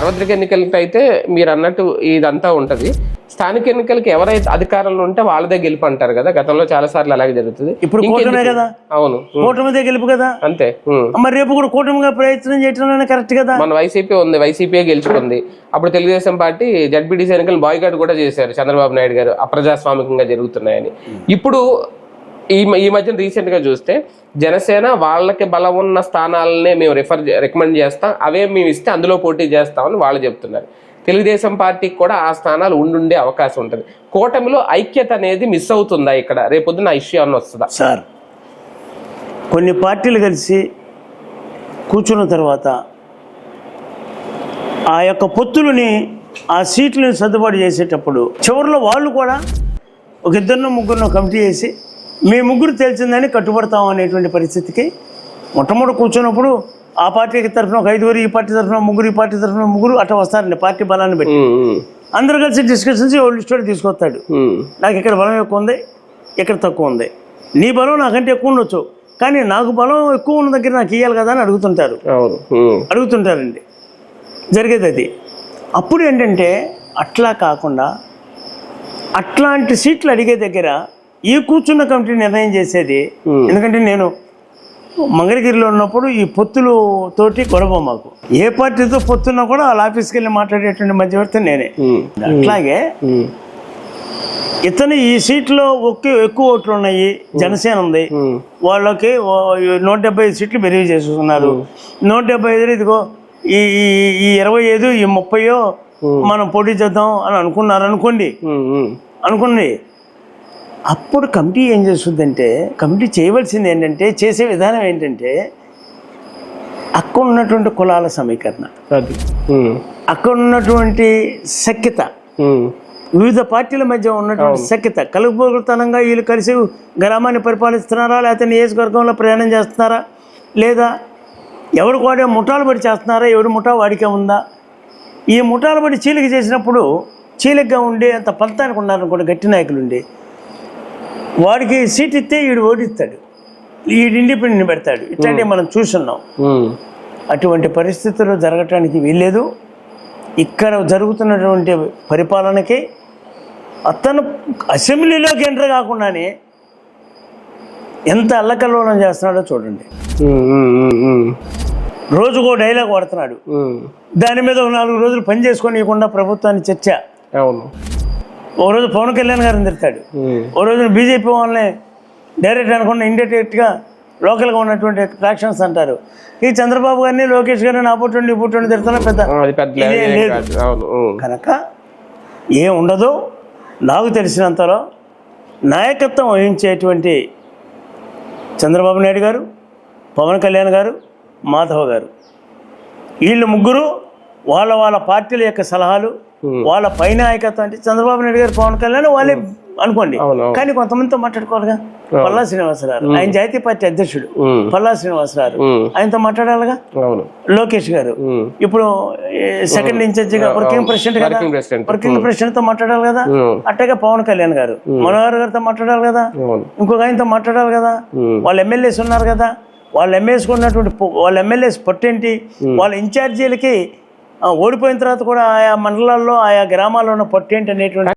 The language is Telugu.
సార్వత్రిక ఎన్నికలకి అయితే మీరు అన్నట్టు ఇదంతా ఉంటది. స్థానిక ఎన్నికలకి ఎవరైతే అధికారంలో ఉంటే వాళ్ళదే గెలుపు అంటారు కదా, గతంలో చాలా సార్లు అలాగే జరుగుతుంది. ఇప్పుడు కూటమే కదా. అవును, కూటమిదే గెలుపు కదా. అంతే. మరి రేపు కూడా కూటమిగా ప్రయత్నం చేయడం కరెక్ట్ కదా. మన వైసీపీ ఉంది, వైసీపీ గెలుచుకుంది. అప్పుడు తెలుగుదేశం పార్టీ జడ్పీటీసీ ఎన్నికలు బాయ్కాట్ కూడా చేశారు చంద్రబాబు నాయుడు గారు, అప్రజాస్వామికంగా జరుగుతున్నాయని. ఇప్పుడు ఈ మధ్యన రీసెంట్ గా చూస్తే జనసేన వాళ్ళకి బలం ఉన్న స్థానాలనే మేము రికమెండ్ చేస్తాం, అవే మేము ఇస్తే అందులో పోటీ చేస్తామని వాళ్ళు చెప్తున్నారు. తెలుగుదేశం పార్టీకి కూడా ఆ స్థానాలు ఉండుండే అవకాశం ఉంటుంది. కూటమిలో ఐక్యత అనేది మిస్ అవుతుందా ఇక్కడ? రేపొద్దున ఆ ఇష్యూ అన్న వస్తుందా సార్? కొన్ని పార్టీలు కలిసి కూర్చున్న తర్వాత ఆ యొక్క పొత్తులని, ఆ సీట్లను సర్దుబాటు చేసేటప్పుడు చివరిలో వాళ్ళు కూడా ఒక ఇద్దరినో ముగ్గురినో కమిటీ చేసి మీ ముగ్గురు తెలిసిందని కట్టుబడతాం అనేటువంటి పరిస్థితికి మొట్టమొదటి కూర్చున్నప్పుడు ఆ పార్టీ తరఫున ఒక 5 ఈ పార్టీ తరఫున ముగ్గురు, ఈ పార్టీ తరఫున ముగ్గురు అట్లా వస్తారండి. పార్టీ బలాన్ని బట్టి అందరూ కలిసి డిస్కషన్స్ లిస్టు తీసుకొస్తాడు. నాకు ఇక్కడ బలం ఎక్కువ ఉంది, ఇక్కడ తక్కువ ఉంది, నీ బలం నాకంటే ఎక్కువ ఉండొచ్చు, కానీ నాకు బలం ఎక్కువ ఉన్న దగ్గర నాకు ఇవ్వాలి కదా అని అడుగుతుంటారండి. జరిగేది అది. అప్పుడు ఏంటంటే అట్లా కాకుండా అట్లాంటి సీట్లు అడిగే దగ్గర ఈ కూర్చున్న కమిటీ నిర్ణయం చేసేది. ఎందుకంటే నేను మంగళగిరిలో ఉన్నప్పుడు ఈ పొత్తులు తోటి గొడవ మాకు. ఏ పార్టీతో పొత్తున్నా కూడా వాళ్ళ ఆఫీస్కి వెళ్ళి మాట్లాడేటువంటి మధ్యవర్తి నేనే. అట్లాగే ఇతను ఈ సీట్లో ఎక్కువ ఓట్లు ఉన్నాయి, జనసేన ఉంది, వాళ్ళకి 175 సీట్లు బెరీవ్ చేసుకున్నారు. 175 ఇదిగో ఈ 25 ఈ 30 మనం పోటీ చేద్దాం అని అనుకున్నారు అనుకోండి. అప్పుడు కమిటీ ఏం చేస్తుందంటే, కమిటీ చేయవలసింది ఏంటంటే, చేసే విధానం ఏంటంటే అక్కడ ఉన్నటువంటి కులాల సమీకరణ, అక్కడ ఉన్నటువంటి సఖ్యత, వివిధ పార్టీల మధ్య ఉన్నటువంటి సఖ్యత, కలుపుతనంగా వీళ్ళు కలిసి గ్రామాన్ని పరిపాలిస్తున్నారా, లేకపోతే నియోజకవర్గంలో ప్రయాణం చేస్తున్నారా, లేదా ఎవరు కూడా ముఠాలు పడి చేస్తున్నారా, ఎవరి ముఠా వాడికే ఉందా. ఈ ముఠాలు పడి చీలిక చేసినప్పుడు చీలికగా ఉండే అంత ఫలితానికి ఉన్నారనుకోండి గట్టి నాయకులు ఉండి, వాడికి సీట్ ఇస్తే వీడు ఓడిస్తాడు, వీడు ఇండిపెండెంట్ పెడతాడు. ఇట్లాంటివి మనం చూస్తున్నాం. అటువంటి పరిస్థితులు జరగటానికి వీల్లేదు. ఇక్కడ జరుగుతున్నటువంటి పరిపాలనకి అతను అసెంబ్లీలోకి ఎంటర్ కాకుండానే ఎంత అల్లకల్లోలం చేస్తున్నాడో చూడండి. రోజుకో డైలాగ్ వాడుతున్నాడు. దాని మీద 4 రోజులు పని చేసుకొనియకుండా ప్రభుత్వాన్ని చర్చ. ఓ రోజు పవన్ కళ్యాణ్ గారిని తిడతాడు, ఓ రోజు బీజేపీ వాళ్ళని డైరెక్ట్ అనకుండా ఇండైరెక్ట్గా లోకల్గా ఉన్నటువంటి ఫ్రాక్షన్స్ అంటారు. ఈ చంద్రబాబు గారిని, లోకేష్ గారిని ఆపుట్టుండి ఇప్పుట్టుండి తిడుతున్నా పెద్ద లేదు. కనుక ఏం ఉండదు. నాకు తెలిసినంతలో నాయకత్వం వహించేటువంటి చంద్రబాబు నాయుడు గారు, పవన్ కళ్యాణ్ గారు, మాధవ్ గారు, వీళ్ళు ముగ్గురు వాళ్ళ పార్టీల యొక్క సలహాలు, వాళ్ళ పై నాయకత్వం. అంటే చంద్రబాబు నాయుడు గారు, పవన్ కళ్యాణ్ వాళ్ళే అనుకోండి, కానీ కొంతమందితో మాట్లాడుకోవాలిగా. పల్లా శ్రీనివాసరావు ఆయన జాతీయ పార్టీ అధ్యక్షుడు, పల్లా శ్రీనివాసరావు ఆయనతో మాట్లాడాలిగా. లోకేష్ గారు ఇప్పుడు సెకండ్ ఇన్ఛార్జిగా వర్కింగ్ ప్రెసిడెంట్ కదా, వర్కింగ్ ప్రెసిడెంట్ తో మాట్లాడాలి కదా. అట్టగా పవన్ కళ్యాణ్ గారు మనోహర్ గారితో మాట్లాడాలి కదా, ఇంకొక ఆయనతో మాట్లాడాలి కదా. వాళ్ళ ఎమ్మెల్యేస్ ఉన్నారు కదా, వాళ్ళ ఎమ్మెల్యేస్ పొట్టేంటి, వాళ్ళ ఇన్ఛార్జీలకి ఓడిపోయిన తర్వాత కూడా ఆయా మండలాల్లో, ఆయా గ్రామాల్లో ఉన్న పొట్టేంటి అనేటువంటి